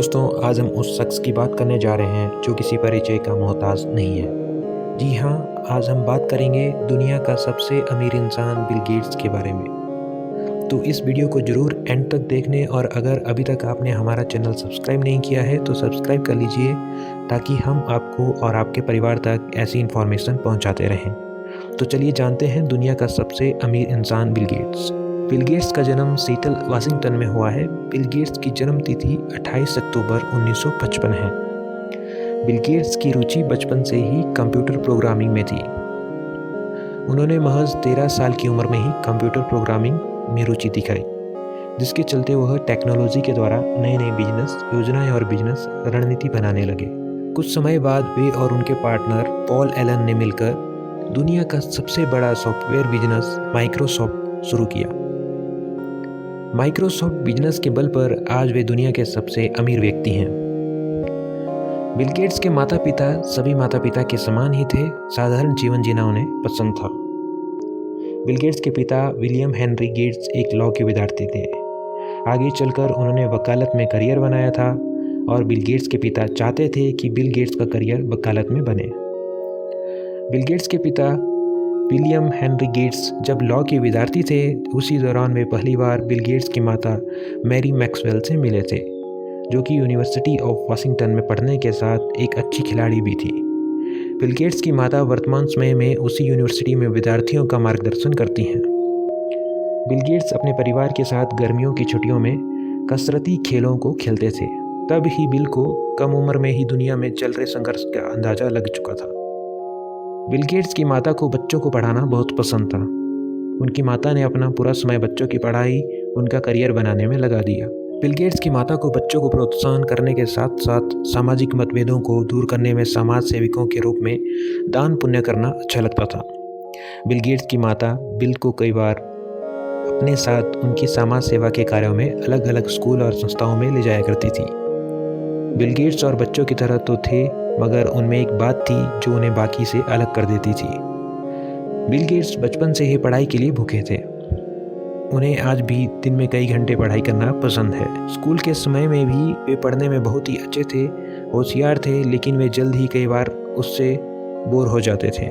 दोस्तों, आज हम उस शख्स की बात करने जा रहे हैं जो किसी परिचय का मोहताज नहीं है। जी हाँ, आज हम बात करेंगे दुनिया का सबसे अमीर इंसान बिल गेट्स के बारे में। तो इस वीडियो को ज़रूर एंड तक देखने, और अगर अभी तक आपने हमारा चैनल सब्सक्राइब नहीं किया है तो सब्सक्राइब कर लीजिए, ताकि हम आपको और आपके परिवार तक ऐसी इन्फॉर्मेशन पहुँचाते रहें। तो चलिए जानते हैं दुनिया का सबसे अमीर इंसान बिल गेट्स। बिल गेट्स का जन्म सीटल, वाशिंगटन में हुआ है। बिल गेट्स की जन्म तिथि 28 अक्टूबर 1955 है। बिल गेट्स की रुचि बचपन से ही कंप्यूटर प्रोग्रामिंग में थी। उन्होंने महज 13 साल की उम्र में ही कंप्यूटर प्रोग्रामिंग में रुचि दिखाई, जिसके चलते वह टेक्नोलॉजी के द्वारा नए नए बिजनेस योजनाएं और बिजनेस रणनीति बनाने लगे। कुछ समय बाद वे और उनके पार्टनर पॉल एलन ने मिलकर दुनिया का सबसे बड़ा सॉफ्टवेयर बिजनेस माइक्रोसॉफ्ट शुरू किया। माइक्रोसॉफ्ट बिजनेस के बल पर आज वे दुनिया के सबसे अमीर व्यक्ति हैं। बिल गेट्स के माता पिता सभी माता पिता के समान ही थे। साधारण जीवन जीना उन्हें पसंद था। बिल गेट्स के पिता विलियम हेनरी गेट्स एक लॉ के विद्यार्थी थे। आगे चलकर उन्होंने वकालत में करियर बनाया था, और बिल गेट्स के पिता चाहते थे कि बिल गेट्स का करियर वकालत में बने। बिल गेट्स के पिता विलियम हेनरी गेट्स जब लॉ के विद्यार्थी थे, उसी दौरान वे पहली बार बिल गेट्स की माता मैरी मैक्सवेल से मिले थे, जो कि यूनिवर्सिटी ऑफ वाशिंगटन में पढ़ने के साथ एक अच्छी खिलाड़ी भी थी। बिल गेट्स की माता वर्तमान समय में उसी यूनिवर्सिटी में विद्यार्थियों का मार्गदर्शन करती हैं। बिल गेट्स अपने परिवार के साथ गर्मियों की छुट्टियों में कसरती खेलों को खेलते थे। तब ही बिल को कम उम्र में ही दुनिया में चल रहे संघर्ष का अंदाजा लग चुका था। बिल गेट्स की माता को बच्चों को पढ़ाना बहुत पसंद था। उनकी माता ने अपना पूरा समय बच्चों की पढ़ाई, उनका करियर बनाने में लगा दिया। बिल गेट्स की माता को बच्चों को प्रोत्साहन करने के साथ साथ सामाजिक मतभेदों को दूर करने में समाज सेविकों के रूप में दान पुण्य करना अच्छा लगता था। बिल गेट्स की माता बिल को कई बार अपने साथ उनकी समाज सेवा के कार्यों में अलग अलग स्कूल और संस्थाओं में ले जाया करती थी। बिल गेट्स और बच्चों की तरह तो थे, मगर उनमें एक बात थी जो उन्हें बाकी से अलग कर देती थी। बिल गेट्स बचपन से ही पढ़ाई के लिए भूखे थे। उन्हें आज भी दिन में कई घंटे पढ़ाई करना पसंद है। स्कूल के समय में भी वे पढ़ने में बहुत ही अच्छे थे, होशियार थे, लेकिन वे जल्द ही कई बार उससे बोर हो जाते थे।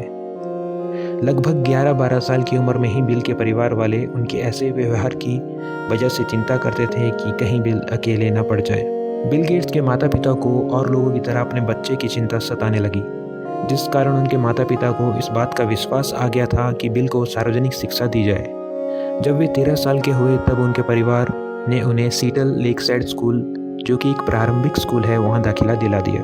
लगभग 11-12 साल की उम्र में ही बिल के परिवार वाले उनके ऐसे व्यवहार की वजह से चिंता करते थे कि कहीं बिल अकेले न पड़ जाए। बिल गेट्स के माता पिता को और लोगों की तरह अपने बच्चे की चिंता सताने लगी, जिस कारण उनके माता पिता को इस बात का विश्वास आ गया था कि बिल को सार्वजनिक शिक्षा दी जाए। जब वे 13 साल के हुए, तब उनके परिवार ने उन्हें सीटल लेकसाइड स्कूल, जो कि एक प्रारंभिक स्कूल है, वहां दाखिला दिला दिया।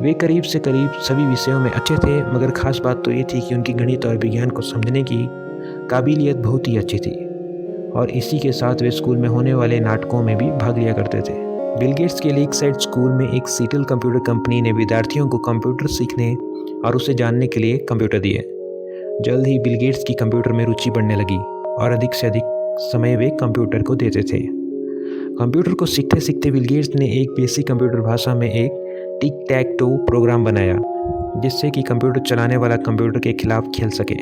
वे करीब से करीब सभी विषयों में अच्छे थे, मगर खास बात तो ये थी कि उनकी गणित और विज्ञान को समझने की काबिलियत बहुत ही अच्छी थी, और इसी के साथ वे स्कूल में होने वाले नाटकों में भी भाग लिया करते थे। बिल गेट्स के लेकसाइड स्कूल में एक सीटल कंप्यूटर कंपनी ने विद्यार्थियों को कंप्यूटर सीखने और उसे जानने के लिए कंप्यूटर दिए। जल्द ही बिल गेट्स की कंप्यूटर में रुचि बढ़ने लगी, और अधिक से अधिक समय वे कंप्यूटर को देते थे। कंप्यूटर को सीखते सीखते बिल गेट्स ने एक बेसिक कंप्यूटर भाषा में एक टिक टैक टो प्रोग्राम बनाया, जिससे कि कंप्यूटर चलाने वाला कंप्यूटर के खिलाफ खेल सके।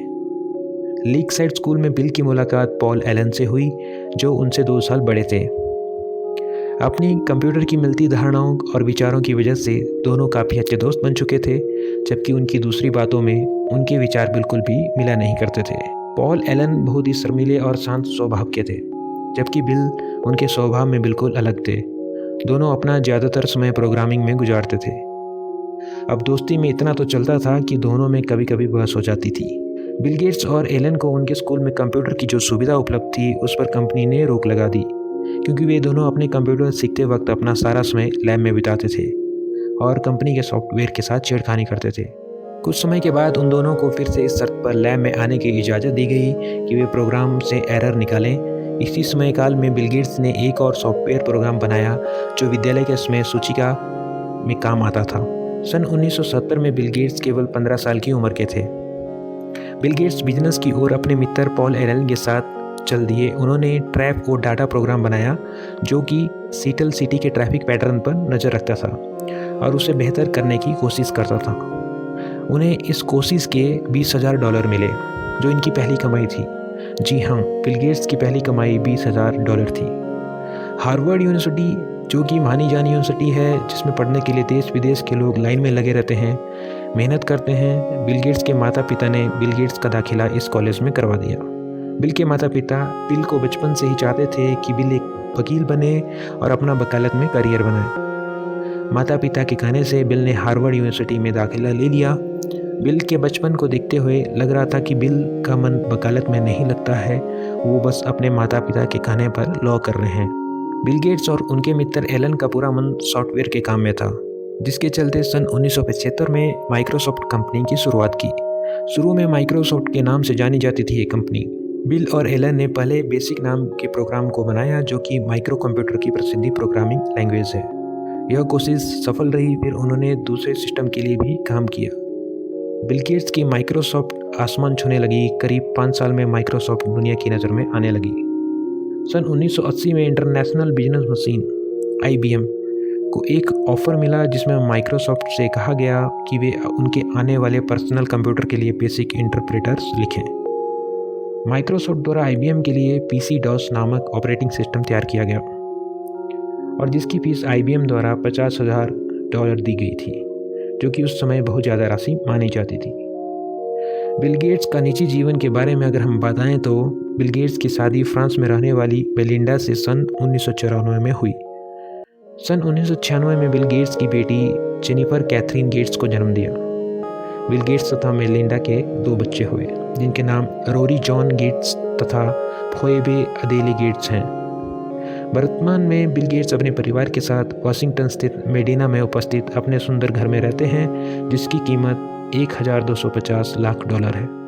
लेकसाइड स्कूल में बिल की मुलाकात पॉल एलन से हुई, जो उनसे 2 साल बड़े थे। अपनी कंप्यूटर की मिलती धारणाओं और विचारों की वजह से दोनों काफ़ी अच्छे दोस्त बन चुके थे, जबकि उनकी दूसरी बातों में उनके विचार बिल्कुल भी मिला नहीं करते थे। पॉल एलन बहुत ही शर्मीले और शांत स्वभाव के थे, जबकि बिल उनके स्वभाव में बिल्कुल अलग थे। दोनों अपना ज़्यादातर समय प्रोग्रामिंग में गुजारते थे। अब दोस्ती में इतना तो चलता था कि दोनों में कभी कभी बहस हो जाती थी। बिल गेट्स और एलन को उनके स्कूल में कंप्यूटर की जो सुविधा उपलब्ध थी, उस पर कंपनी ने रोक लगा दी, क्योंकि वे दोनों अपने कंप्यूटर सीखते वक्त अपना सारा समय लैब में बिताते थे और कंपनी के सॉफ्टवेयर के साथ छेड़खानी करते थे। कुछ समय के बाद उन दोनों को फिर से इस शर्त पर लैब में आने की इजाज़त दी गई कि वे प्रोग्राम से एरर निकालें। इसी समय काल में बिल गेट्स ने एक और सॉफ्टवेयर प्रोग्राम बनाया, जो विद्यालय के समय सूचिका में काम आता था। सन 1970 में बिल गेट्स केवल 15 साल की उम्र के थे। बिल गेट्स बिजनेस की ओर अपने मित्र पॉल एलन के साथ चल दिए। उन्होंने ट्रैप और डाटा प्रोग्राम बनाया, जो कि सीटल सिटी के ट्रैफिक पैटर्न पर नज़र रखता था और उसे बेहतर करने की कोशिश करता था। उन्हें इस कोशिश के $20,000 मिले, जो इनकी पहली कमाई थी। जी हाँ, बिल गेट्स की पहली कमाई $20,000 थी। हार्वर्ड यूनिवर्सिटी जो कि मानी जानी यूनिवर्सिटी है, जिसमें पढ़ने के लिए देश विदेश के लोग लाइन में लगे रहते हैं, मेहनत करते हैं। बिल गेट्स के माता पिता ने बिल गेट्स का दाखिला इस कॉलेज में करवा दिया। बिल के माता पिता बिल को बचपन से ही चाहते थे कि बिल एक वकील बने और अपना वकालत में करियर बनाए। माता पिता के कहने से बिल ने हार्वर्ड यूनिवर्सिटी में दाखिला ले लिया। बिल के बचपन को देखते हुए लग रहा था कि बिल का मन वकालत में नहीं लगता है, वो बस अपने माता पिता के कहने पर लॉ कर रहे हैं। बिल गेट्स और उनके मित्र एलन का पूरा मन सॉफ्टवेयर के काम में था, जिसके चलते सन 1975 में माइक्रोसॉफ्ट कंपनी की शुरुआत की। शुरू में माइक्रोसॉफ्ट के नाम से जानी जाती थी ये कंपनी। बिल और एलन ने पहले बेसिक नाम के प्रोग्राम को बनाया, जो कि माइक्रो कंप्यूटर की प्रसिद्ध प्रोग्रामिंग लैंग्वेज है। यह कोशिश सफल रही, फिर उन्होंने दूसरे सिस्टम के लिए भी काम किया। बिल गेट्स की माइक्रोसॉफ्ट आसमान छूने लगी। करीब 5 साल में माइक्रोसॉफ्ट दुनिया की नज़र में आने लगी। सन 1980 में इंटरनेशनल बिजनेस मशीन IBM को एक ऑफ़र मिला, जिसमें माइक्रोसॉफ्ट से कहा गया कि वे उनके आने वाले पर्सनल कंप्यूटर के लिए बेसिक इंटरप्रेटर्स लिखें। माइक्रोसॉफ्ट द्वारा IBM के लिए PC-DOS नामक ऑपरेटिंग सिस्टम तैयार किया गया और जिसकी फीस IBM द्वारा $50,000 दी गई थी, जो कि उस समय बहुत ज़्यादा राशि मानी जाती थी। बिल गेट्स का निजी जीवन के बारे में अगर हम बताएं तो बिल गेट्स की शादी फ्रांस में रहने वाली बेलिंडा से सन 1994 में हुई। सन 1996 में बिल गेट्स की बेटी जेनिफर कैथरीन गेट्स को जन्म दिया। बिल गेट्स तथा मेलिंडा के 2 बच्चे हुए, जिनके नाम रोरी जॉन गेट्स तथा फोएबे अदेले गेट्स हैं। वर्तमान में बिल गेट्स अपने परिवार के साथ वाशिंगटन स्थित मेडिना में उपस्थित अपने सुंदर घर में रहते हैं, जिसकी कीमत $1,250 लाख है।